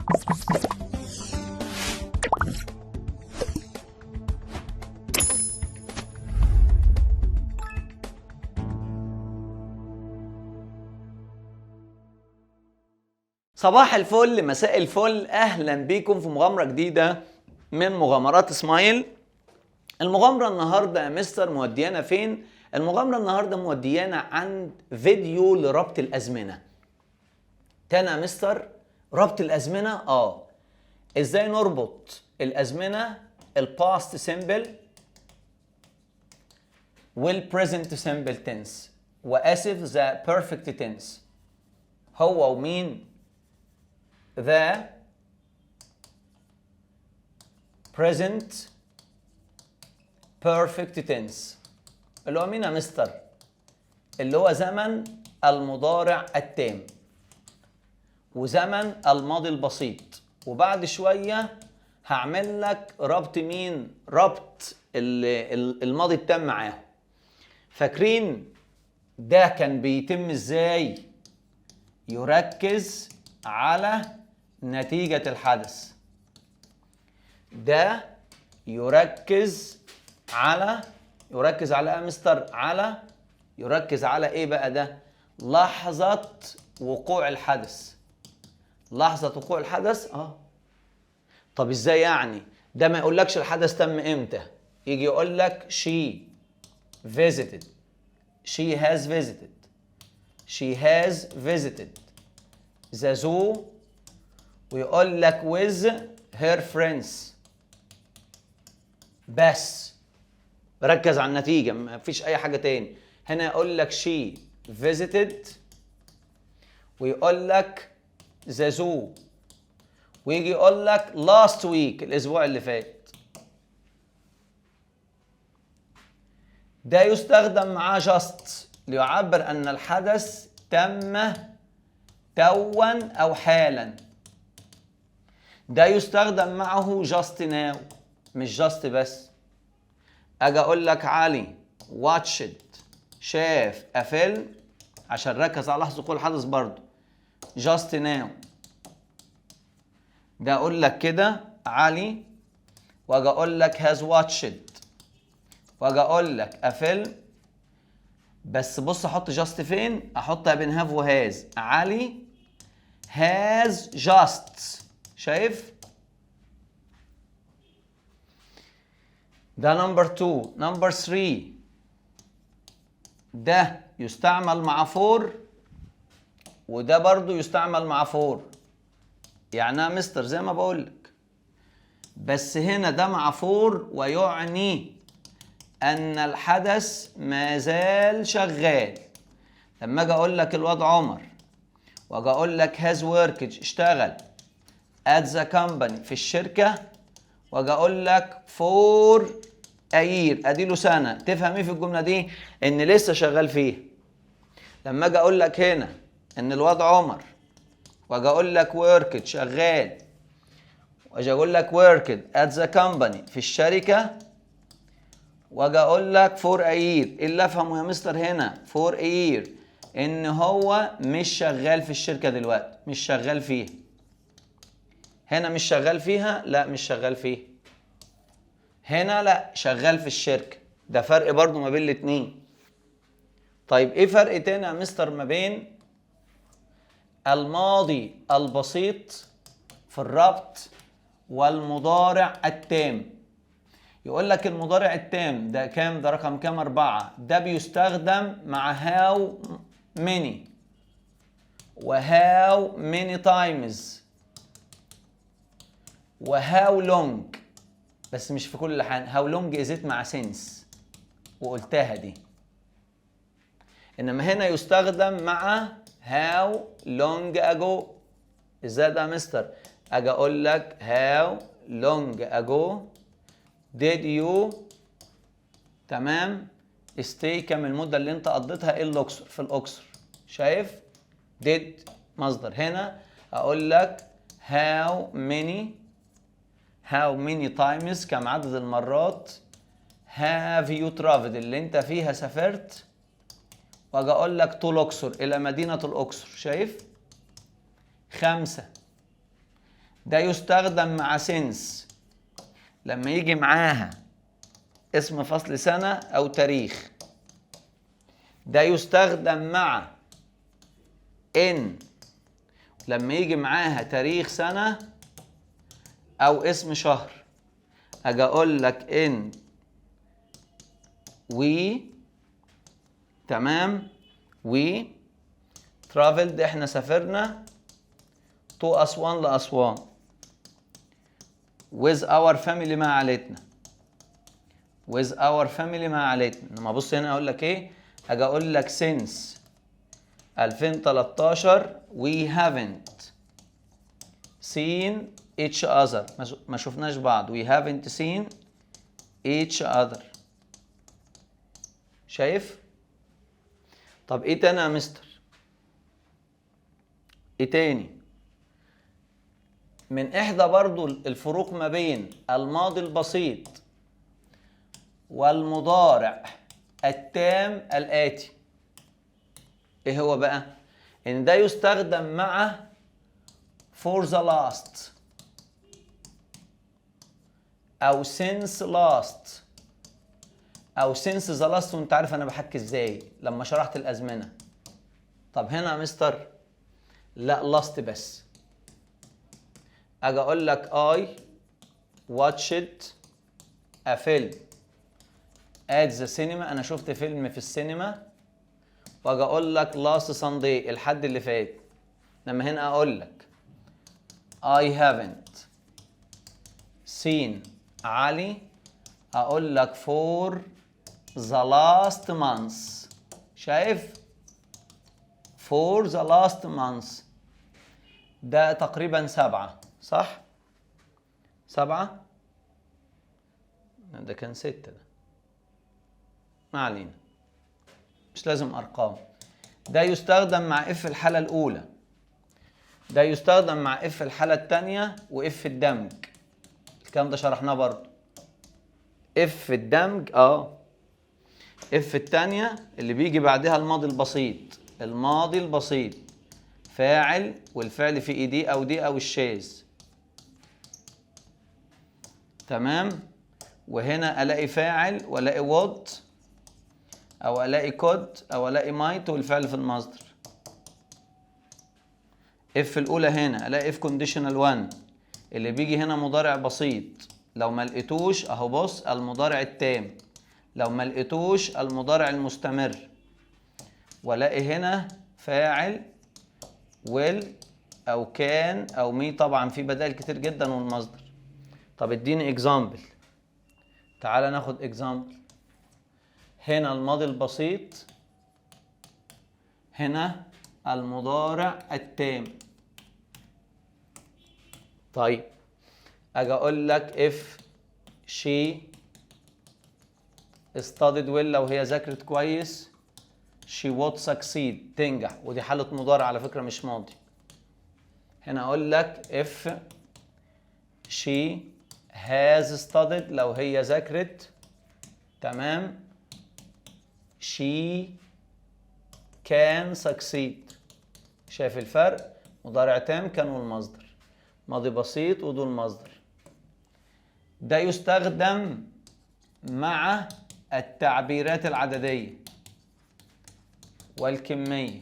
صباح الفل، مساء الفل، اهلا بيكم في مغامرة جديدة من مغامرات سمايل. المغامرة النهاردة يا مستر موديانا فين؟ المغامرة النهاردة موديانا عند فيديو لربط الازمنة. تاني يا مستر، ربط الازمنة. ازاي نربط الازمنة الباست سيمبل والبريزنت سيمبل تنس، واسف ذا بيرفكت تنس. هو ومين؟ the present perfect tense، اللي هو مين يا مستر؟ اللي هو زمن المضارع التام وزمن الماضي البسيط. وبعد شوية هعمل لك ربط مين؟ ربط الماضي التام معاه. فاكرين ده كان بيتم ازاي؟ يركز على نتيجة الحدث. ده يركز على يا مستر يركز على ايه بقى؟ ده لحظة وقوع الحدث. لحظة وقوع الحدث. طب ازاي يعني؟ ده ما يقولكش الحدث تم امتى، يجي يقول لك she visited، she has visited the zoo، ويقول لك with her friends. بس ركز على النتيجة، ما فيش أي حاجة تاني. هنا يقول لك she visited، ويقول لك the zoo، ويجي يقول لك last week، الأسبوع اللي فات. ده يستخدم معاه just ليعبر أن الحدث تم توا أو حالا. ده يستخدم معه just now، مش just بس. اجي اقول لك علي watched، شاف فيلم، عشان ركز على لحظة وقوع الحدث برضه just now. ده اقول لك كده علي، واجي اقول لك has watched، واجي اقول لك فيلم. بس بص احط just فين؟ احطها بين have وهاز. علي has just، شايف؟ ده نمبر 2. نمبر 3، ده يستعمل مع فور، وده برضو يستعمل مع فور. يعني يا مستر زي ما بقولك، بس هنا ده مع فور ويعني ان الحدث ما زال شغال. لما اجي اقول لك الواد عمر، واجي اقول لك has worked، اشتغل at the company، في الشركة، واجي اقول لك for a year، اديله سنة. تفهم ايه في الجملة دي؟ ان لسه شغال فيه. لما اجي اقول لك هنا ان الواد عمر، واجي اقول لك worked، شغال، واجي اقول لك worked at the company، في الشركة، واجي اقول لك for a year. ايه اللي افهمه يا مستر هنا for a year؟ ان هو مش شغال في الشركة دلوقتي، مش شغال فيها. هنا مش شغال فيها، لا مش شغال فيها. هنا لا شغال في الشركة. ده فرق برضو ما بين الاتنين. طيب ايه فرق تاني يا مستر ما بين الماضي البسيط في الربط والمضارع التام؟ يقول لك المضارع التام ده كام؟ ده رقم كام؟ 4. ده بيستخدم مع how many وهاو many times وهاو long، بس مش في كل الأحيان. هاو لونج ازيت مع سنس، وقلتها دي. انما هنا يستخدم مع هاو لونج اجو. ازاي ده يا مستر؟ اجي اقول لك هاو لونج اجو did you، تمام، stay، كم المدة اللي انت قضيتها الاقصر، في الاقصر. شايف؟ did مصدر. هنا اقول لك how many times، كم عدد المرات have you traveled، اللي انت فيها سافرت. واجي اقول لك to الاقصر، الى مدينة الاقصر. شايف؟ 5. ده يستخدم مع since لما يجي معاها اسم فصل سنة أو تاريخ. ده يستخدم مع in لما يجي معاها تاريخ سنة أو اسم شهر. أجي أقول لك in we تمام we traveled احنا سافرنا to أسوان لأسوان with our family مع عائلتنا with our family مع عائلتنا. لما بص هنا اقول لك ايه؟ اجي اقول لك since 2013 we haven't seen each other ما شفناش بعض we haven't seen each other. شايف؟ طب ايه تاني يا مستر؟ ايه تاني؟ من احدى برضو الفروق ما بين الماضي البسيط والمضارع التام الآتي ايه هو بقى؟ ان ده يستخدم مع for the last او since last او since the last. وانت عارف انا بحكي ازاي لما شرحت الازمنه. طب هنا يا مستر لا last بس. اجي اقول لك I watched a film at the cinema انا شفت فيلم في السينما. واجي اقول لك last Sunday الحد اللي فات. لما هنا اقول لك I haven't seen علي اقول لك for the last month. شايف؟ for the last month ده تقريبا 7 صح؟ 7 ده كان 6 ده ما علينا مش لازم ارقام. ده يستخدم مع اف الحالة الاولى. ده يستخدم مع اف الحالة الثانية واف الدمج. الكلام ده شرحناه برضه. اف الدمج اف الثانية اللي بيجي بعدها الماضي البسيط. الماضي البسيط فاعل والفعل في اي دي او دي او الشاذ تمام. وهنا الاقي فاعل والاقي وات او الاقي كود او الاقي مايت والفعل في المصدر. اف الاولى هنا الاقي اف كونديشنال 1 اللي بيجي هنا مضارع بسيط. لو ما لقيتوش اهو بص المضارع التام. لو ما لقيتوش المضارع المستمر. والاقي هنا فاعل ويل او كان او مي. طبعا في بدائل كتير جدا والمصدر. طب اديني اكزامبل. تعال ناخد اكزامبل. هنا الماضي البسيط هنا المضارع التام. طيب اجي اقول لك if she studied well لو هي ذاكرت كويس she would succeed تنجح. ودي حالة مضارع على فكرة مش ماضي. هنا اقول لك if she has studied لو هي ذاكرت تمام she can succeed. شايف الفرق؟ مضارع تام كان والمصدر. ماضي بسيط ودول مصدر. ده يستخدم مع التعبيرات العددية والكمية.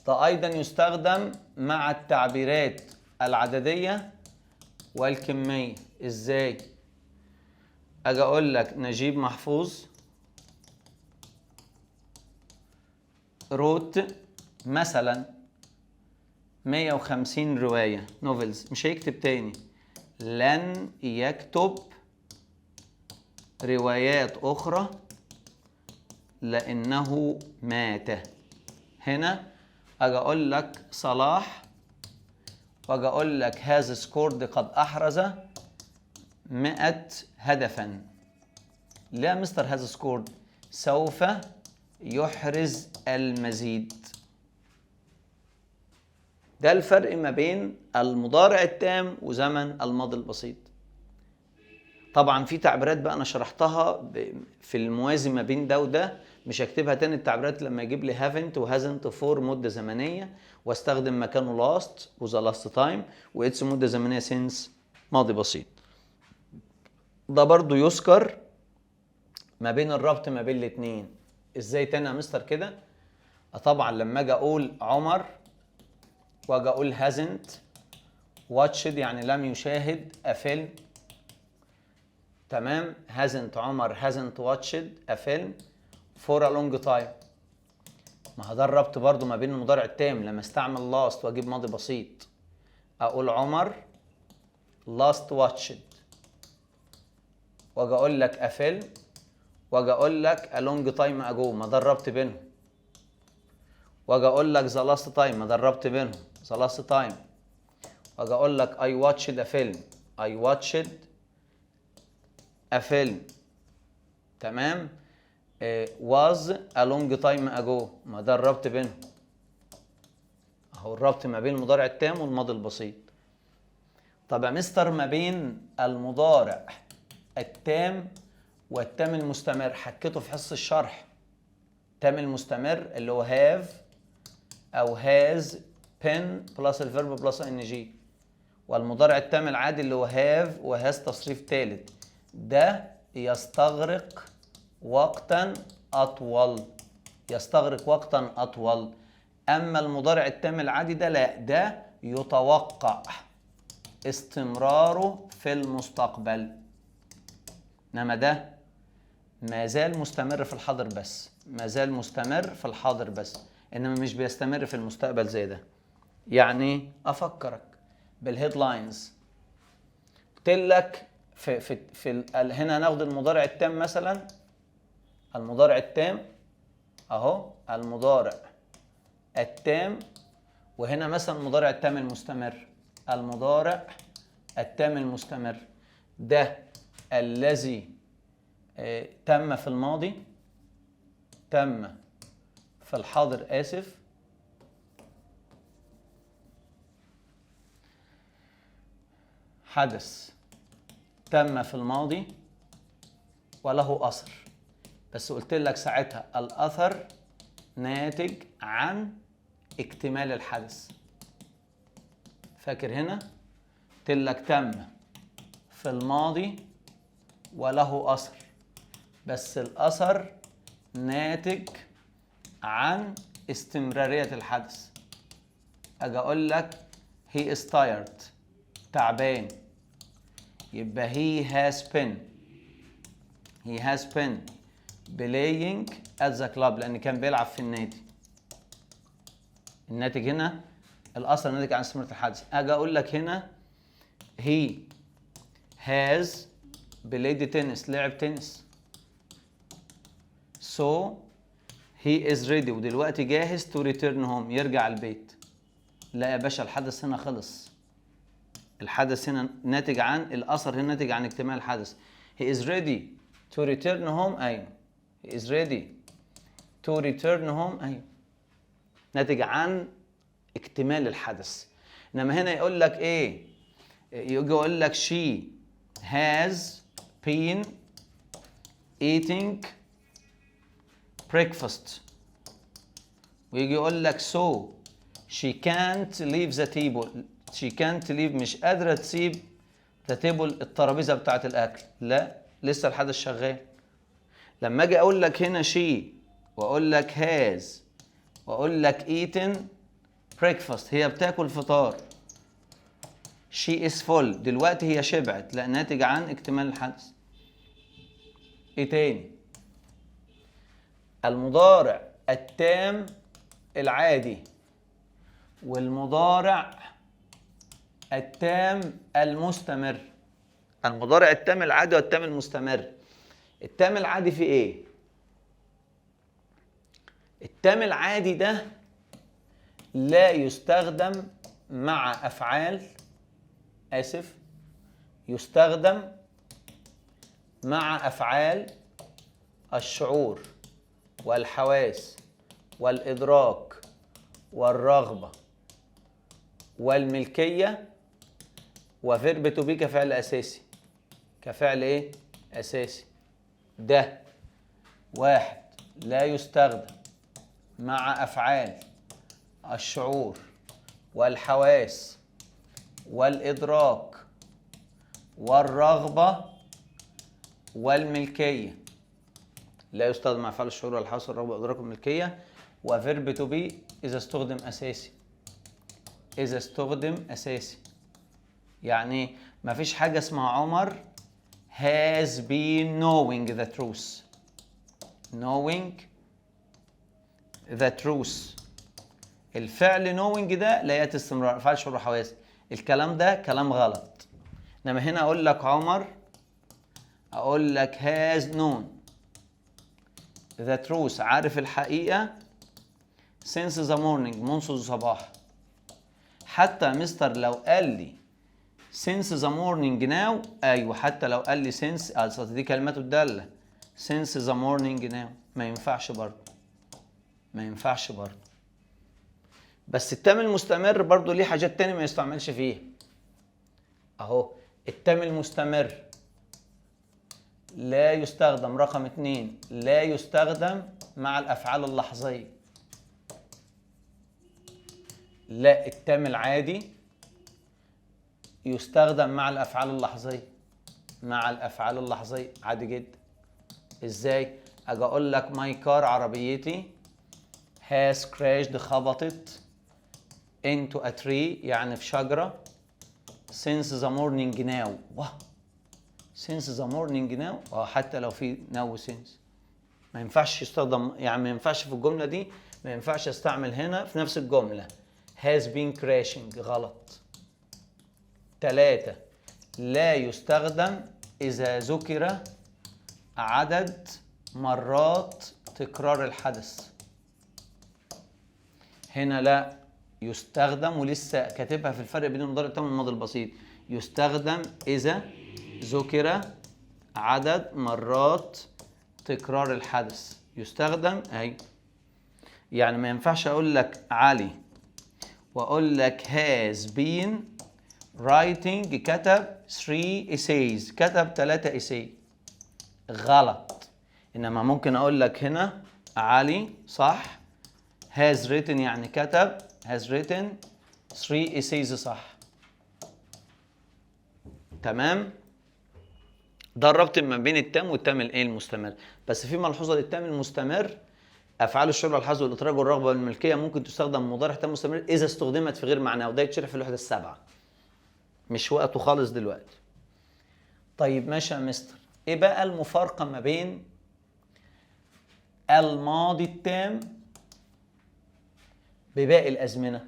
ده أيضا يستخدم مع التعبيرات العددية والكمية. إزاي؟ أجي أقول لك نجيب محفوظ روت مثلا 150 رواية نوفلز. مش هيكتب تاني. لن يكتب روايات أخرى لأنه مات. هنا أجي أقول لك صلاح وأجي أقول لك هذا سكورد قد أحرز 100 هدفا. لا مستر هذا سكورد سوف يحرز المزيد. ده الفرق ما بين المضارع التام وزمن الماضي البسيط. طبعا في تعبيرات بقى انا شرحتها في الموازي ما بين ده وده مش هكتبها تاني التعبيرات لما يجيب لي haven't و hasn't for مدة زمنية، واستخدم مكانه last و the last time، و it's مدة زمنية since ماضي بسيط. ده برضو يذكر ما بين الربط ما بين الاتنين. ازاي تاني يا مستر كده؟ طبعا لما اجي اقول عمر واجي اقول hasn't watched يعني لم يشاهد a film، تمام؟ hasn't عمر hasn't watched a film for a long time. ما ده الربط برضو ما بين المضارع التام لما استعمل last واجيب ماضي بسيط. اقول عمر last watched، واجي اقول لك a film، واجي اقول لك a long time ago، ما ده الربط بينهم. واجي اقول لك the last time، ما ده الربط بينهم the last time. واجي اقول لك I watched a film، I watched a film، تمام؟ was a long time ago، ما ده الربط بينهم. اهو الربط ما بين المضارع التام والماضي البسيط. طب يا مستر ما بين المضارع التام والتام المستمر، حكيته في حصة الشرح. التام المستمر اللي هو have او has been بلس الفيرب بلس ing، والمضارع التام العادي اللي هو have وهاز تصريف ثالث، ده يستغرق وقتا اطول، يستغرق وقتا اطول. اما المضارع التام العادي ده لا، ده يتوقع استمراره في المستقبل، انما ده ما زال مستمر في الحاضر بس، ما زال مستمر في الحاضر بس، انما مش بيستمر في المستقبل زي ده. يعني افكرك بالهيدلاينز. قلت لك هنا هناخد المضارع التام مثلا، المضارع التام اهو المضارع التام، وهنا مثلا المضارع التام المستمر، المضارع التام المستمر ده الذي تم في الماضي، تم في الحاضر آسف، حدث تم في الماضي وله أثر. بس قلت لك ساعتها الأثر ناتج عن اكتمال الحدث. فاكر هنا قلت لك تم في الماضي وله أثر، بس الأثر ناتج عن استمرارية الحدث. أجي أقول لك he is tired، تعبان، يبقى he has been playing at the club، لأن كان بيلعب في النادي. الناتج هنا الأثر ناتج عن استمرارية الحدث. أجي أقول لك هنا he has played tennis، لعب تنس. so he is ready، ودلوقتي جاهز to return home، يرجع البيت. لا يا باشا، الحدث هنا خلص. الحدث هنا ناتج عن الأثر، هنا ناتج عن اكتمال الحدث. he is ready to return home، أيوه he is ready to return home، أيوه ناتج عن اكتمال الحدث. إنما هنا يقول لك إيه؟ يجي يقول لك she has been eating breakfast، ويجي يقول لك so she can't leave the table، she can't leave مش قادرة تسيب the table الترابيزة بتاعة الأكل. لا، لسه الحدث شغال. لما أجي أقول لك هنا she وأقول لك has وأقول لك eaten breakfast، هي بتاكل فطار. she is full، دلوقتي هي شبعت، لا ناتج عن اكتمال الحدث. إيه تاني؟ المضارع التام العادي والمضارع التام المستمر. المضارع التام العادي والتام المستمر. التام العادي في ايه؟ التام العادي ده لا يستخدم مع افعال، يستخدم مع افعال الشعور والحواس والإدراك والرغبة والملكية، وفيرب تو بي كفعل أساسي. كفعل إيه؟ أساسي. ده واحد لا يستخدم مع أفعال الشعور والحواس والإدراك والرغبة والملكية. لا يستخدم مع أفعال الشعور والحواس والرغبة والإدراك والملكية. وفيرب تو بي إذا استخدم أساسي. إذا استخدم أساسي يعني مفيش حاجة اسمها عمر has been knowing the truth. knowing the truth. الفعل knowing ده لا يأتي استمرار، أفعال شعور وحواس. الكلام ده كلام غلط. إنما هنا أقول لك عمر، أقول لك has known the truth، عارف الحقيقة since the morning، منذ الصباح. حتى مستر لو قال لي since the morning now، أيوه حتى لو قال لي since، دي كلمات الدالة since the morning now، ما ينفعش برضه، ما ينفعش برضه. بس التام المستمر برضه ليه حاجات تانية ما يستعملش فيها. أهو التام المستمر لا يستخدم، رقم 2 لا يستخدم مع الأفعال اللحظية. لا، التام العادي يستخدم مع الأفعال اللحظية. مع الأفعال اللحظية عادي جدا. إزاي؟ أجي أقول لك ماي كار، عربيتي has crashed، خبطت into a tree يعني في شجرة since the morning now. واه since the morning now، حتى لو في now since ما ينفعش يستخدم، يعني ما ينفعش في الجملة دي، ما ينفعش استعمل هنا في نفس الجملة has been crashing، غلط. 3 لا يستخدم إذا ذكر عدد مرات تكرار الحدث. هنا لا يستخدم، ولسه كاتبها في الفرق بين المضارع التام والماضي البسيط. يستخدم إذا ذكر عدد مرات تكرار الحدث. يستخدم أهي، يعني ما ينفعش أقول لك علي وأقول لك has been writing، كتب 3 essays، كتب 3 essays، غلط. إنما ممكن أقول لك هنا علي صح، has written يعني كتب، has written 3 essays صح. تمام؟ ده الربط ما بين التام والتام الايه المستمر. بس في ملحوظه للتام المستمر، افعال الشعور والحظ والاتراج والرغبه والملكيه ممكن تستخدم مضارع تام مستمر اذا استخدمت في غير معناه، وده يتشرح في الوحده السابعه، مش وقته خالص دلوقتي. طيب ماشي يا مستر، ايه بقى المفارقه ما بين الماضي التام بباقي الازمنه؟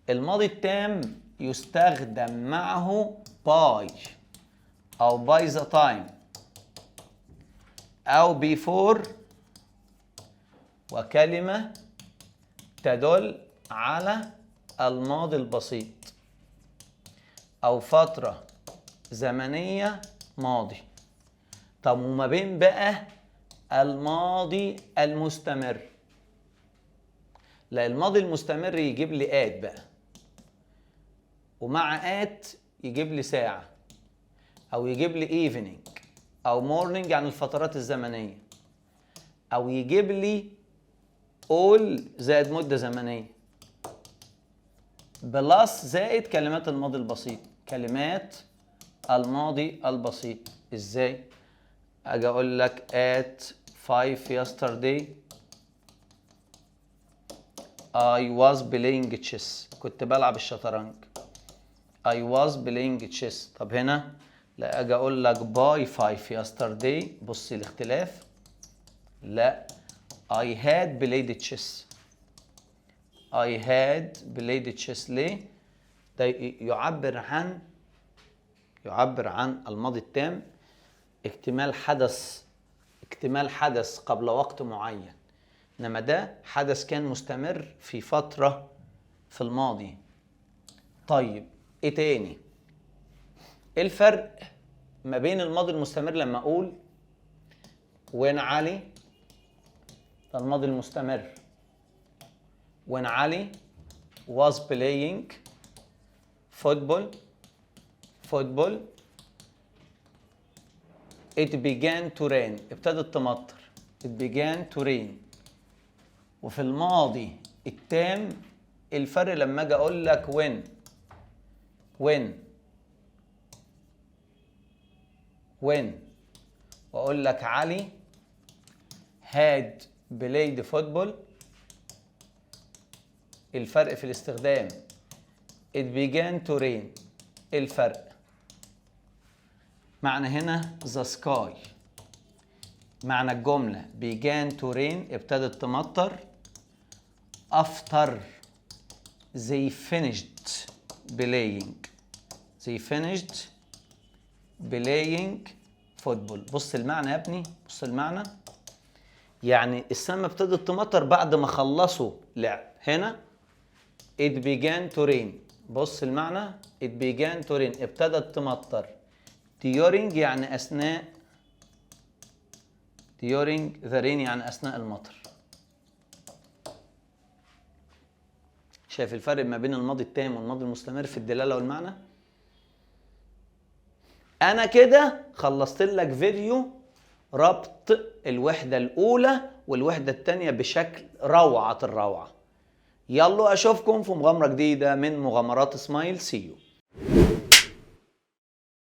الماضي التام يستخدم معه باي أو باي ذا تايم أو بيفور، وكلمة تدل على الماضي البسيط أو فترة زمنية ماضي. طب وما بين بقى الماضي المستمر؟ لا، الماضي المستمر يجيب لي آت بقى، ومع آت يجيب لي ساعة، أو يجيب لي evening أو morning يعني الفترات الزمنية، أو يجيب لي all زائد مدة زمنية بلس زائد كلمات الماضي البسيط. كلمات الماضي البسيط إزاي؟ أجي أقول لك at 5 yesterday I was playing chess، كنت بلعب الشطرنج. I was playing chess. طب هنا لا، اجي اقول لك by 5 yesterday، بص الاختلاف. لا، I had played chess. I had played chess. ليه؟ ده يعبر عن الماضي التام، اكتمال حدث قبل وقت معين. انما ده حدث كان مستمر في فترة في الماضي. طيب ايه تاني؟ ايه الفرق ما بين الماضي المستمر لما اقول when علي، ده الماضي المستمر، when علي was playing football it began to rain، ابتدت تمطر. it began to rain. وفي الماضي التام الفرق لما اجي اقول لك when واقول لك علي had played football. الفرق في الاستخدام it began to rain. الفرق معنى هنا the sky. معنى الجملة began to rain ابتدت تمطر after they finished playing football. بص المعنى يا ابني، بص المعنى. يعني السماء ابتدت تمطر بعد ما خلصوا لعب. هنا it began to rain. بص المعنى it began to rain ابتدت تمطر during يعني أثناء during the rain يعني أثناء المطر. شايف الفرق ما بين الماضي التام والماضي المستمر في الدلالة والمعنى؟ أنا كده خلصت لك فيديو ربط الوحدة الأولى والوحدة الثانية بشكل روعة الروعة. يلا أشوفكم في مغامرة جديدة من مغامرات سمايل. سي يو.